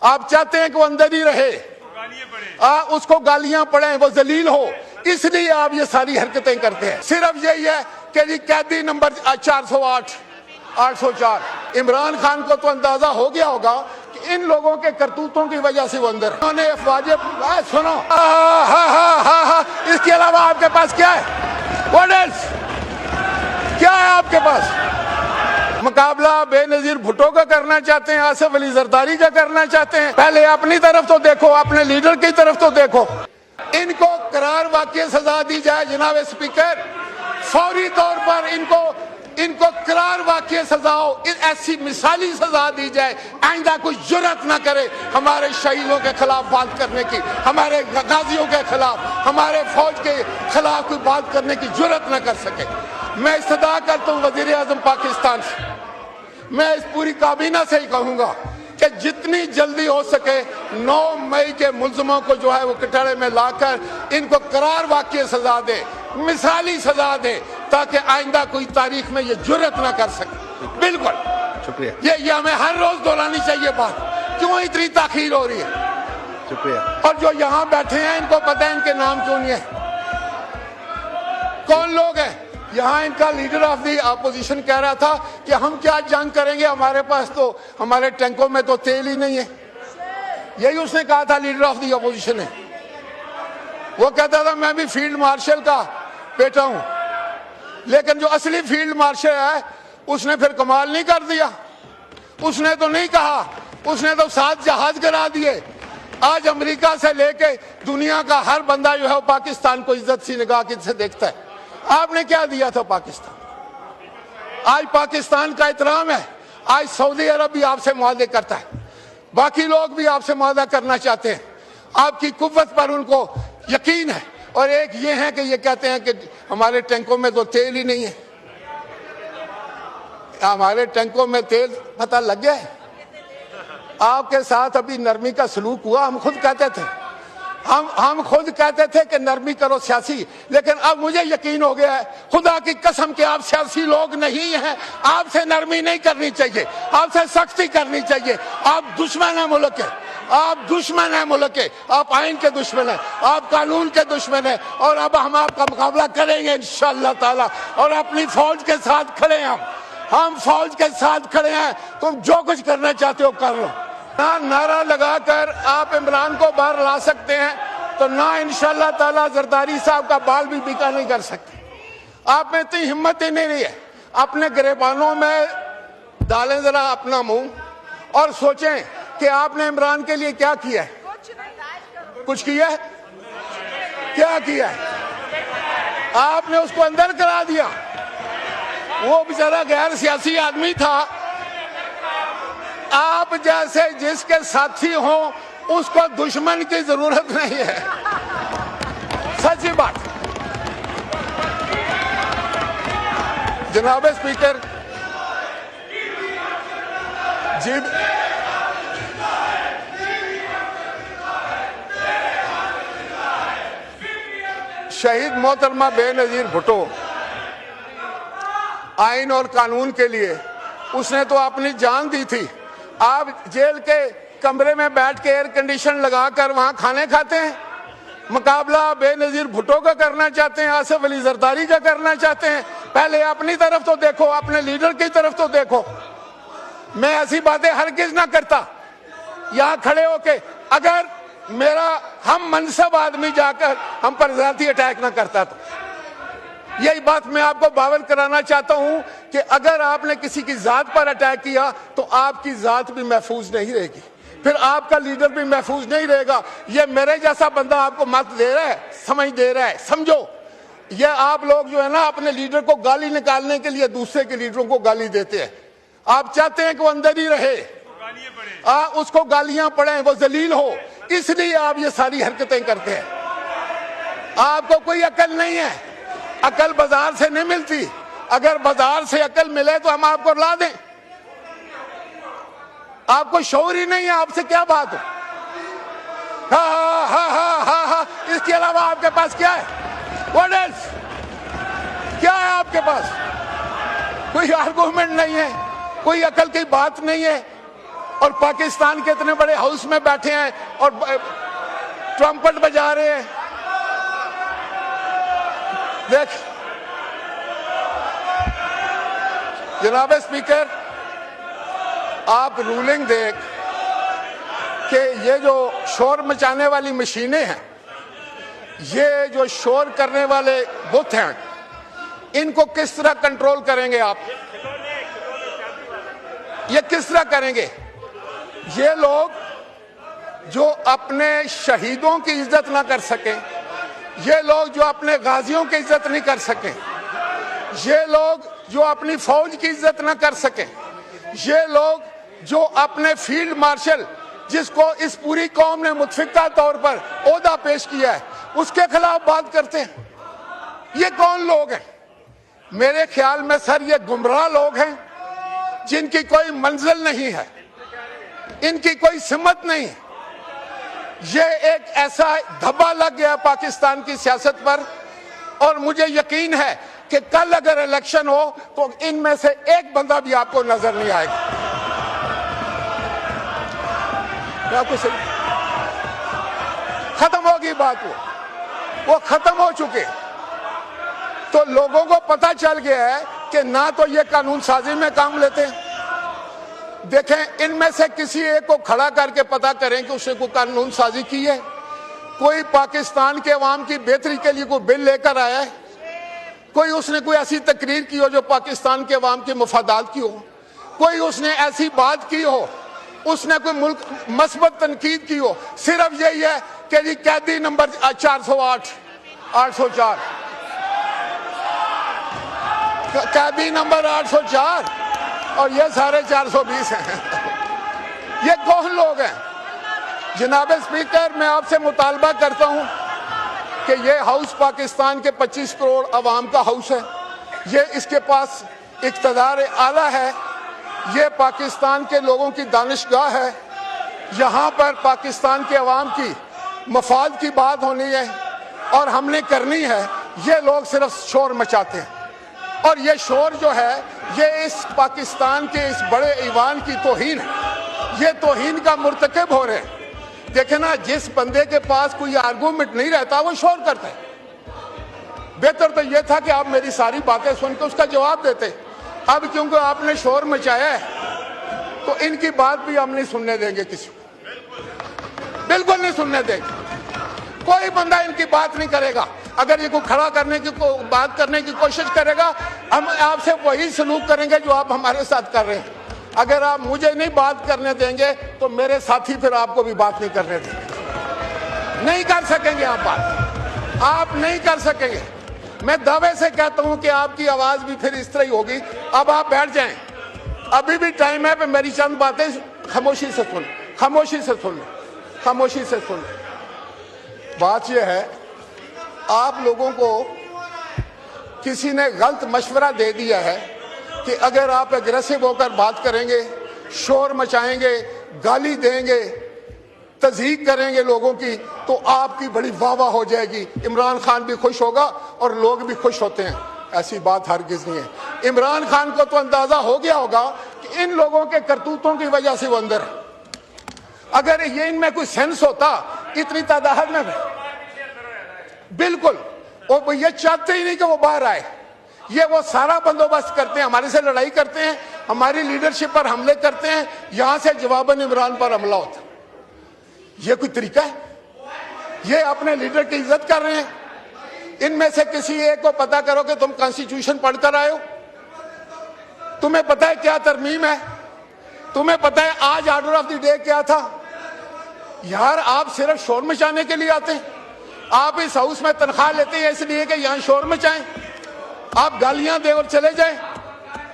आप चाहते हैं कि वो अंदर ही रहे, उसको गालियां पड़े, वो जलील हो, इसलिए आप ये सारी हरकतें करते हैं। सिर्फ यही है कि जी कैदी नंबर 408, 804 इमरान खान को तो अंदाजा हो गया होगा कि इन लोगों के करतूतों की वजह से वो अंदर है। उन्होंने वाजिब सुनो, इसके अलावा आपके पास क्या है? What else? क्या है आपके पास? मुकाबला बेनजीर भुट्टो का करना चाहते हैं, आसिफ अली जरदारी का करना चाहते हैं। पहले अपनी तरफ तो देखो, अपने लीडर की तरफ तो देखो। इनको करार वाक़ई सजा दी जाए जनाब स्पीकर, फौरी तौर पर इनको करार वाक़ई सजा हो, ऐसी मिसाली सजा दी जाए, आइंदा कोई जुर्रत ना करे हमारे शहीदों के खिलाफ बात करने की, हमारे गाजियों के खिलाफ, हमारे फौज के खिलाफ कोई बात करने की जुर्रत ना कर सके। मैं इस्तदा करता हूँ वज़ीर आज़म पाकिस्तान से, मैं इस पूरी काबीना से ही कहूँगा कि जितनी जल्दी हो सके 9 मई के मुल्ज़िमों को जो है वो कटहरे में लाकर इनको करार वाक़ई सजा दे, मिसाली सजा दे, ताकि आइंदा कोई तारीख में ये जुर्रत ना कर सके। बिल्कुल, शुक्रिया। ये हमें हर रोज दोहरानी चाहिए बात, क्यों इतनी ताखीर हो रही है? शुक्रिया। और जो यहाँ बैठे हैं इनको पता है इनके नाम क्यों नहीं है, कौन लोग हैं? यहाँ इनका लीडर ऑफ दी अपोजिशन कह रहा था कि हम क्या जंग करेंगे, हमारे पास तो, हमारे टैंकों में तो तेल ही नहीं है। यही उसने कहा था, लीडर ऑफ दी अपोजिशन है। वो कहता था मैं भी फील्ड मार्शल का बेटा हूं, लेकिन जो असली फील्ड मार्शल है उसने फिर कमाल नहीं कर दिया। उसने तो नहीं कहा, उसने तो 7 जहाज गिरा दिए। आज अमेरिका से लेके दुनिया का हर बंदा जो है वो पाकिस्तान को इज्जत सी निगाह से देखता है। आपने क्या दिया था पाकिस्तान? आज पाकिस्तान का एहतराम है, आज सऊदी अरब भी आपसे मुआहदे करता है, बाकी लोग भी आपसे मुआहदा करना चाहते हैं। आपकी कुव्वत पर उनको यकीन है। और एक ये है कि ये कहते हैं कि हमारे टैंकों में तो तेल ही नहीं है। हमारे टैंकों में तेल पता लग गया है? आपके साथ अभी नरमी का सलूक हुआ, हम खुद कहते थे, हम खुद कहते थे कि नरमी करो सियासी, लेकिन अब मुझे यकीन हो गया है, खुदा की कसम कि आप सियासी लोग नहीं हैं। आपसे नरमी नहीं करनी चाहिए, आपसे सख्ती करनी चाहिए। आप दुश्मन है मुल्क के, आप दुश्मन है मुल्क के, आप आइन के दुश्मन है, आप कानून के दुश्मन है। और अब हम आपका मुकाबला करेंगे इंशाअल्लाह ताला, और अपनी फौज के साथ खड़े हैं। हम फौज के साथ खड़े हैं, तुम जो कुछ करना चाहते हो कर लो। ना नारा लगाकर आप इमरान को बाहर ला सकते हैं, तो ना इंशाअल्लाह ताला जरदारी साहब का बाल भी बिका नहीं कर सकते। आप में इतनी हिम्मत ही नहीं रही है। अपने गिरेबानों में डालें जरा अपना मुंह और सोचें कि आपने इमरान के लिए क्या किया है। कुछ किया है? क्या किया है? आपने उसको अंदर करा दिया। वो बेचारा गैर सियासी आदमी था। आप जैसे जिसके साथी हो उसको दुश्मन की जरूरत नहीं है। सच्ची बात। जनाब स्पीकर जी, शहीद मोहतरमा बेनजीर भुट्टो आइन और कानून के लिए उसने तो अपनी जान दी थी। आप जेल के कमरे में बैठ के एयर कंडीशन लगाकर वहां खाने खाते हैं। मुकाबला बेनजीर भुट्टो का करना चाहते हैं, आसिफ अली जरदारी का करना चाहते हैं। पहले अपनी तरफ तो देखो, अपने लीडर की तरफ तो देखो। मैं ऐसी बातें हरगिज ना करता यहां खड़े होके, अगर मेरा हम मनसब आदमी जाकर हम पर ज़ाती अटैक ना करता तो। यही बात मैं आपको बावर कराना चाहता हूं कि अगर आपने किसी की जात पर अटैक किया तो आपकी जात भी महफूज नहीं रहेगी, फिर आपका लीडर भी महफूज नहीं रहेगा। ये मेरे जैसा बंदा आपको मत दे रहा है, समझ दे रहा है, समझो। ये आप लोग जो है ना अपने लीडर को गाली निकालने के लिए दूसरे के लीडरों को गाली देते हैं। आप चाहते हैं कि वो अंदर ही रहे, उसको गालियां पड़े, वो जलील हो, इसलिए आप ये सारी हरकतें करते हैं। आपको कोई अकल नहीं है, अकल बाजार से नहीं मिलती। अगर बाजार से अकल मिले तो हम आपको ला दें। आपको शौर ही नहीं है, आपसे क्या बात हो? हा। इसके अलावा आपके पास क्या है? What else? क्या है आपके पास? कोई आर्गुमेंट नहीं है, कोई अकल की बात नहीं है। और पाकिस्तान के इतने बड़े हाउस में बैठे हैं और ट्रम्पट बजा रहे हैं। देख जनाब स्पीकर, आप रूलिंग देख कि ये जो शोर मचाने वाली मशीनें हैं, ये जो शोर करने वाले बुत हैं, इनको किस तरह कंट्रोल करेंगे आप? ये किस तरह करेंगे? ये लोग जो अपने शहीदों की इज्जत ना कर सकें, ये लोग जो अपने गाजियों की इज्जत नहीं कर सकें, ये लोग जो अपनी फौज की इज्जत ना कर सकें, ये लोग जो अपने फील्ड मार्शल जिसको इस पूरी कौम ने मुतफिका तौर पर ओहदा पेश किया है, उसके खिलाफ बात करते हैं। ये कौन लोग हैं? मेरे ख्याल में सर ये गुमराह लोग हैं जिनकी कोई मंजिल नहीं है, इनकी कोई सिमत नहीं। ये एक ऐसा धब्बा लग गया पाकिस्तान की सियासत पर, और मुझे यकीन है कि कल अगर इलेक्शन हो तो इनमें से एक बंदा भी आपको नजर नहीं आएगा। आपको सही खत्म होगी बात, वो खत्म हो चुके। तो लोगों को पता चल गया है कि ना तो ये कानून साजी में काम लेते। देखें, इनमें से किसी एक को खड़ा करके पता करें कि उसने कोई कानून साजी की है, कोई पाकिस्तान के अवाम की बेहतरी के लिए कोई बिल लेकर आया है, कोई उसने कोई ऐसी तकरीर की हो जो पाकिस्तान के अवाम के मफादात की हो, कोई उसने ऐसी बात की हो, उसने कोई मुल्क मस्बत तनकीद की हो। सिर्फ यही है कि जी कैदी नंबर 408, 804, कैदी नंबर 804 और ये सारे 420 हैं। ये कौन लोग हैं? जनाब स्पीकर, मैं आपसे मुतालबा करता हूं कि ये हाउस पाकिस्तान के 25 करोड़ अवाम का हाउस है, ये इसके पास इक़्तिदार आला है, ये पाकिस्तान के लोगों की दानिशगाह है, यहाँ पर पाकिस्तान के अवाम की मफाद की बात होनी है और हमने करनी है। ये लोग सिर्फ शोर मचाते हैं और ये शोर जो है ये इस पाकिस्तान के इस बड़े ईवान की तौहीन है, ये तौहीन का मुर्तकिब हो रहे हैं। देखे ना, जिस बंदे के पास कोई आर्गूमेंट नहीं रहता वो शोर करता है। बेहतर तो ये था कि आप मेरी सारी बातें सुनकर उसका जवाब देते। अब क्योंकि आपने शोर मचाया है तो इनकी बात भी हम नहीं सुनने देंगे, किसी को बिल्कुल नहीं सुनने देंगे। कोई बंदा इनकी बात नहीं करेगा। अगर ये को खड़ा करने की बात करने की कोशिश करेगा, हम आपसे वही सलूक करेंगे जो आप हमारे साथ कर रहे हैं। अगर आप मुझे नहीं बात करने देंगे तो मेरे साथी फिर आपको भी बात नहीं करने देंगे। नहीं कर सकेंगे आप बात, आप नहीं कर सकेंगे। मैं दावे से कहता हूं कि आपकी आवाज भी फिर इस तरह ही होगी। अब आप बैठ जाएं, अभी भी टाइम है, पर मेरी चंद बातें खामोशी से सुन, खामोशी से सुन, खामोशी से सुन। बात यह है, आप लोगों को किसी ने गलत मशवरा दे दिया है कि अगर आप एग्रेसिव होकर बात करेंगे, शोर मचाएंगे, गाली देंगे, तज़हीक करेंगे लोगों की, तो आपकी बड़ी वाह वाह हो जाएगी, इमरान खान भी खुश होगा और लोग भी खुश होते हैं। ऐसी बात हरगिज़ नहीं है। इमरान खान को तो अंदाजा हो गया होगा कि इन लोगों के करतूतों की वजह से वो अंदर है। अगर ये इनमें कोई सेंस होता इतनी तादाद में, बिल्कुल वो ये चाहते ही नहीं कि वो बाहर आए। ये वो सारा बंदोबस्त करते हैं, हमारे से लड़ाई करते हैं, हमारी लीडरशिप पर हमले करते हैं, यहां से जवाबन इमरान पर हमला होता है। ये कोई तरीका है? ये अपने लीडर की इज्जत कर रहे हैं। इनमें से किसी एक को पता करो कि तुम कॉन्स्टिट्यूशन पढ़कर आए हो, तुम्हें पता है क्या तरमीम है, तुम्हें पता है आज ऑर्डर ऑफ द डे क्या था। यार, आप सिर्फ शोर मचाने के लिए आते हैं। आप इस हाउस में तनख्वाह लेते हैं इसलिए कि यहां शोर मचाएं, आप गालियां दे और चले जाएं।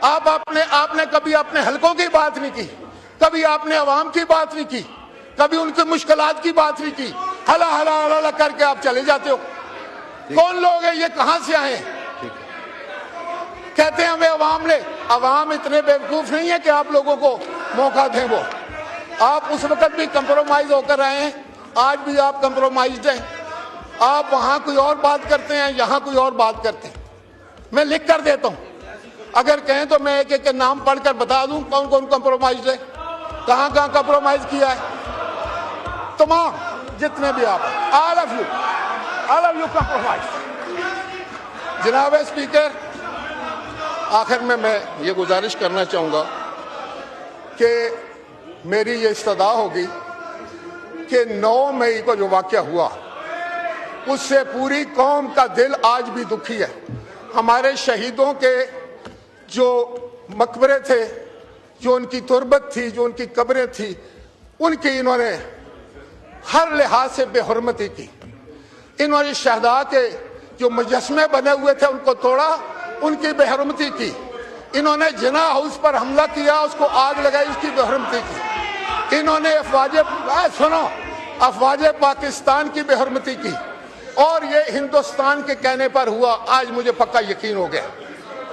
आपने कभी अपने हलकों की बात नहीं की, कभी आपने अवाम की बात नहीं की, कभी उनकी मुश्किलात की बात नहीं की। हला हला हला करके आप चले जाते हो। कौन लोग हैं ये, कहां से आए हैं? कहते हैं हमें अवाम इतने बेवकूफ नहीं है कि आप लोगों को मौका दें। वो आप उस वक्त भी कंप्रोमाइज होकर आए हैं, आज भी आप कंप्रोमाइज्ड हैं। आप वहां कोई और बात करते हैं, यहां कोई और बात करते हैं। मैं लिख कर देता हूं, अगर कहें तो मैं एक एक के नाम पढ़कर बता दूं कौन कौन कंप्रोमाइज्ड है। कहां कहां कंप्रोमाइज किया है? तमाम जितने भी आप, ऑल ऑफ यू कंप्रोमाइज। जनाब स्पीकर, आखिर में मैं ये गुजारिश करना चाहूंगा कि मेरी ये इस्तदा होगी कि 9 मई को जो वाक़या हुआ उससे पूरी कौम का दिल आज भी दुखी है। हमारे शहीदों के जो मकबरे थे, जो उनकी तुरबत थी, जो उनकी कब्रें थी, उनकी इन्होंने हर लिहाज से बेहुरमती की। इन्होंने शहदा के जो मुजस्मे बने हुए थे उनको तोड़ा, उनकी बेहुरमती की। इन्होंने जिना हाउस पर हमला किया, उसको आग लगाई, उसकी बेहुरमती की। इन्होंने अफवाज पाकिस्तान की बेहुरमती की, और ये हिंदुस्तान के कहने पर हुआ। आज मुझे पक्का यकीन हो गया